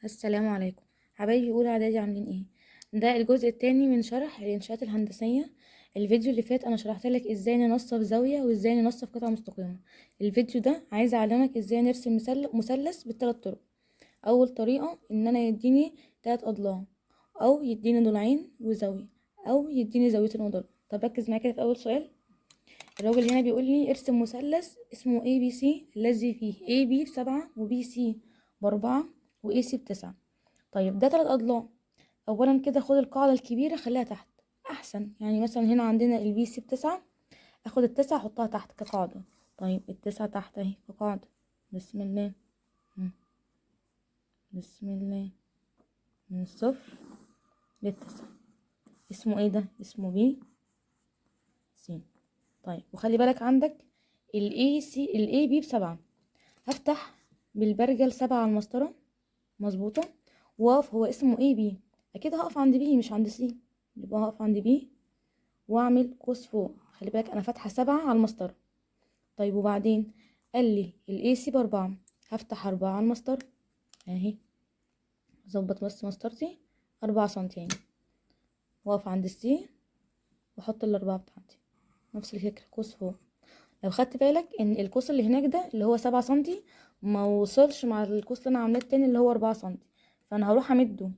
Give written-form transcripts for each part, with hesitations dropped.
السلام عليكم حبايبي اولى اعدادي، عاملين ايه؟ ده الجزء التاني من شرح الانشاءات الهندسيه. الفيديو اللي فات انا شرحت لك ازاي ننصف زاويه وازاي ننصف قطعه مستقيمه. الفيديو ده عايزه اعلمك ازاي نرسم مثلث بالثلاث طرق. اول طريقه ان انا يديني 3 اضلاع، او يديني ضلعين وزاويه، او يديني زاويتين وضلع. طب ركز معايا كده في اول سؤال. الراجل هنا بيقول لي ارسم مثلث اسمه اي بي سي الذي فيه اي بي ب7 وبي سي ب4 واي سي ب9. طيب ده 3 اضلاع. اولا كده خد القاعده الكبيره خليها تحت احسن. يعني مثلا هنا عندنا البي سي ب9، اخد ال9 احطها تحت كقاعده. طيب ال9 تحت اهي كقاعده. بسم الله. مم. بسم الله. من الصفر لل9. اسمه ايه ده؟ اسمه بي سي. طيب وخلي بالك عندك الاي سي الاي بي ب7. هفتح بالبرجل 7 على المسطره. مظبوطه. واقف، هو اسمه اي بي، اكيد هقف عند بي مش عند سي. يبقى هقف عند بي واعمل قوس فوق. خلي بالك انا فاتحه 7 على المسطره. طيب وبعدين قال لي الاي سي ب4، هفتح 4 على المسطره اهي. اظبط بس مسطرتي 4 سنتي يعني. واقف عند السي واحط ال4 بتاعتي. نفس الفكره قوس فوق. لو خدت بالك ان القوس اللي هناك ده اللي هو 7 سنتي ما وصلش مع القوس اللي انا عاملاه التاني اللي هو 4 سنتي، فانا هروح امده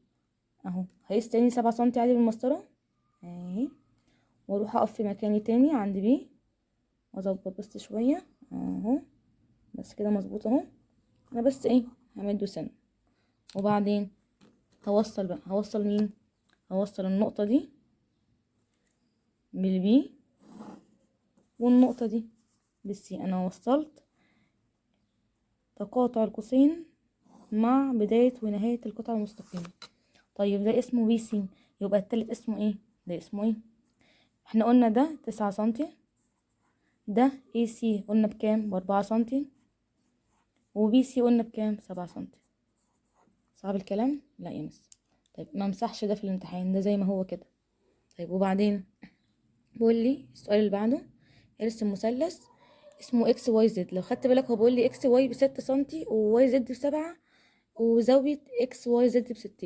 اهو. هقيس تاني 7 سنتي عادي بالمسطره اهي، واروح اقف في مكاني تاني عند بي واظبط بس شويه اهو. بس كده مظبوط اهو. انا بس ايه همده سنه. وبعدين هوصل بقى، هوصل مين؟ هوصل النقطه دي بالبي والنقطه دي بالسي. انا وصلت تقاطع القوسين مع بدايه ونهايه القطعه المستقيمه. طيب ده اسمه بي سي. يبقى التالت اسمه ايه؟ ده اسمه ايه؟ احنا قلنا ده 9 سنتي. ده اي سي قلنا بكام؟ ب4 سنتي. وبي سي قلنا بكام؟ 7 سنتي. صعب الكلام؟ لا يا مس. طيب ما امسحش ده في الامتحان، ده زي ما هو كده. طيب وبعدين بيقول لي السؤال اللي بعده ارسم مثلث اسمه اكس واي زد. لو خدت بالك هو بيقول لي اكس واي ب6 سنتي وواي زد ب7 وزاوية اكس واي زد ب60.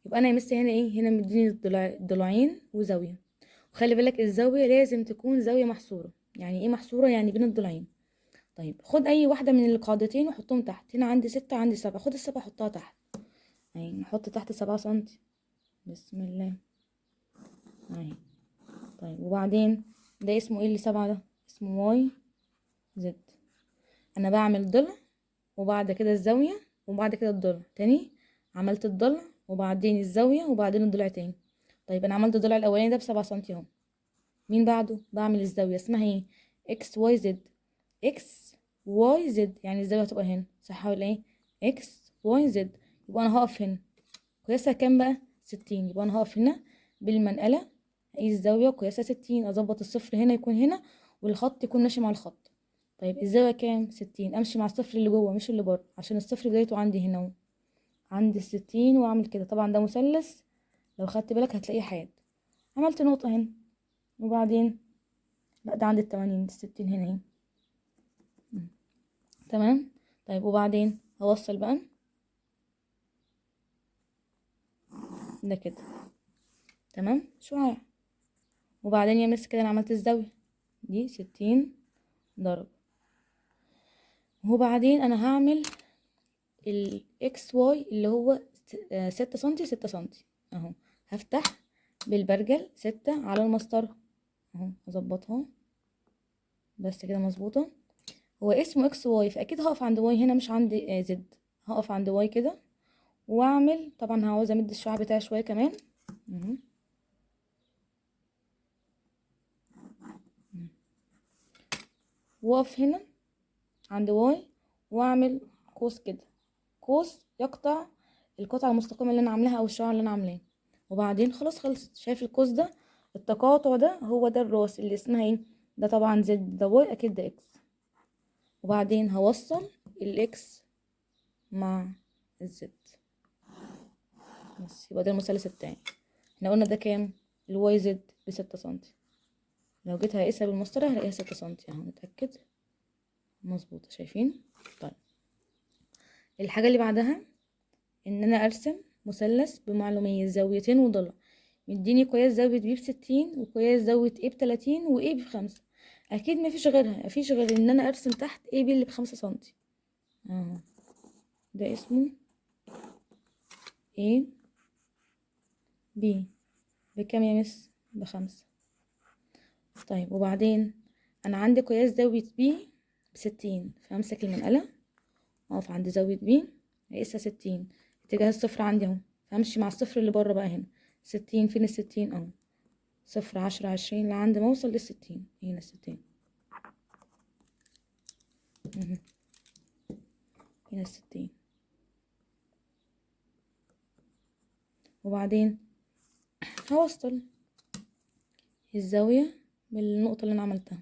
يبقى انا يا مس هنا ايه؟ هنا مديني ضلعين وزاوية. وخلي بالك الزاوية لازم تكون زاوية محصورة. يعني ايه محصورة؟ يعني بين الضلعين. طيب خد اي واحدة من القاعدتين وحطهم تحت. هنا عندي 6 عندي 7، خد ال7 حطها تحت. يعني نحط تحت 7 سنتي. بسم الله اهي. طيب وبعدين ده اسمه ايه اللي 7 ده؟ اسمه واي زد. انا بعمل ضلع وبعد كده الزاوية وبعد كده الضلع تاني. عملت الضلع وبعدين الزاوية وبعدين الضلع تاني. طيب انا عملت الضلع الاولاني ده ب7 سنتي اهو. مين بعده؟ بعمل الزاوية اسمها ايه؟ اكس واي زد. اكس واي زد يعني الزاوية هتبقى هنا، صح ولا ايه؟ اكس واي زد. يبقى انا هقف هنا قياسها كام بقى؟ 60. يبقى انا هقف هنا بالمنقلة، اقيس الزاوية قياسها 60، اظبط الصفر هنا يكون هنا والخط يكون ماشي مع الخط. طيب الزاوية كام؟ 60. امشي مع الصفر اللي جوه مش اللي بره عشان الصفر بدايته عندي هنا اهو عند ال60. واعمل كده. طبعا ده مثلث لو خدت بالك هتلاقيه حاد. عملت نقطة هنا وبعدين لا ده عند ال80، ال60 هنا اهي. تمام. طيب وبعدين هوصل بقى ده كده. تمام شعاع. وبعدين يا مس كده انا عملت الزاوية دي 60 درجة. وبعدين انا هعمل الاكس واي اللي هو 6 سنتي 6 سنتي اهو. هفتح بالبرجل 6 على المسطرة اهو. هظبطها بس كده مظبوطة. هو اسمه اكس واي فاكيد هقف عند واي هنا مش عند زد. هقف عند واي كده واعمل. طبعا هعوز امد الشعاع بتاعي شوية كمان اهو. واقف هنا عند واي واعمل قوس كده. قوس يقطع القطعة المستقيمة اللي انا عاملاها او الشعاع اللي انا عاملاه. وبعدين خلاص خلصت. شايف القوس ده؟ التقاطع ده هو ده الراس اللي اسمها ايه؟ ده طبعا زد، ده واي اكيد ده اكس. وبعدين هوصل الاكس مع الزد. بس يبقى ده المثلث بتاعي. احنا قلنا ده كام؟ الواي زد ب6 سنتي. لو جيت هقيسها بالمسطرة هلاقيها 6 سنتي اهو. نتأكد مظبوطة. شايفين؟ طيب الحاجة اللي بعدها ان انا ارسم مثلث بمعلومية زاويتين وضلع، مديني قياس زاوية بي ب60 وقياس زاوية ايه ب30 وايه ب5. اكيد مفيش غيرها، مفيش غير ان انا ارسم تحت ايه بي اللي ب5 سنتي اهو، ده اسمه ايه بي بكام يا مس؟ ب5. طيب وبعدين انا عندي قياس زاوية بي ب60، فامسك المنقلة اقف عند زاوية بي اقيسها 60، اتجاه الصفر عندي اهو، فامشي مع الصفر اللي بره بقى هنا 60. فين ال60 اهو، 0 10 20 لعند ما اوصل لل60. هنا 60 هنا 60. وبعدين هوصل الزاوية بالنقطة اللي انا عملتها.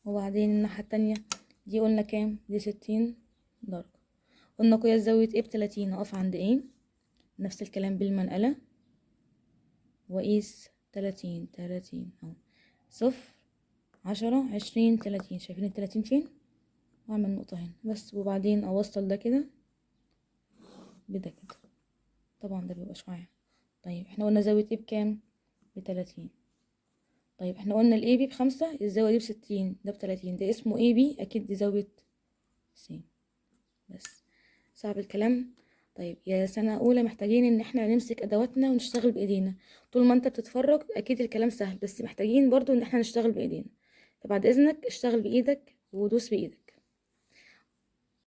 وبعدين الناحية التانية دي قلنا كام؟ دي 60 درجة. قلنا قياس زاوية ايه ب30، اقف عند ايه، نفس الكلام بالمنقلة واقيس 30 اهو، 0 10 20 30. شايفين ال30 فين؟ واعمل نقطة هنا بس. وبعدين اوصل ده كده بده كده، طبعا ده بيبقى شوية. طيب احنا قلنا زاوية ايه بكام؟ ب30. طيب احنا قلنا الاي بي ب5، الزاوية دي ب60، ده ب30، ده اسمه اي بي، اكيد دي زاوية س. بس صعب الكلام. طيب يا سنة اولى محتاجين ان احنا نمسك ادواتنا ونشتغل بايدينا. طول ما انت بتتفرج اكيد الكلام سهل، بس محتاجين برضو ان احنا نشتغل بايدينا. فبعد اذنك اشتغل بايدك ودوس بايدك.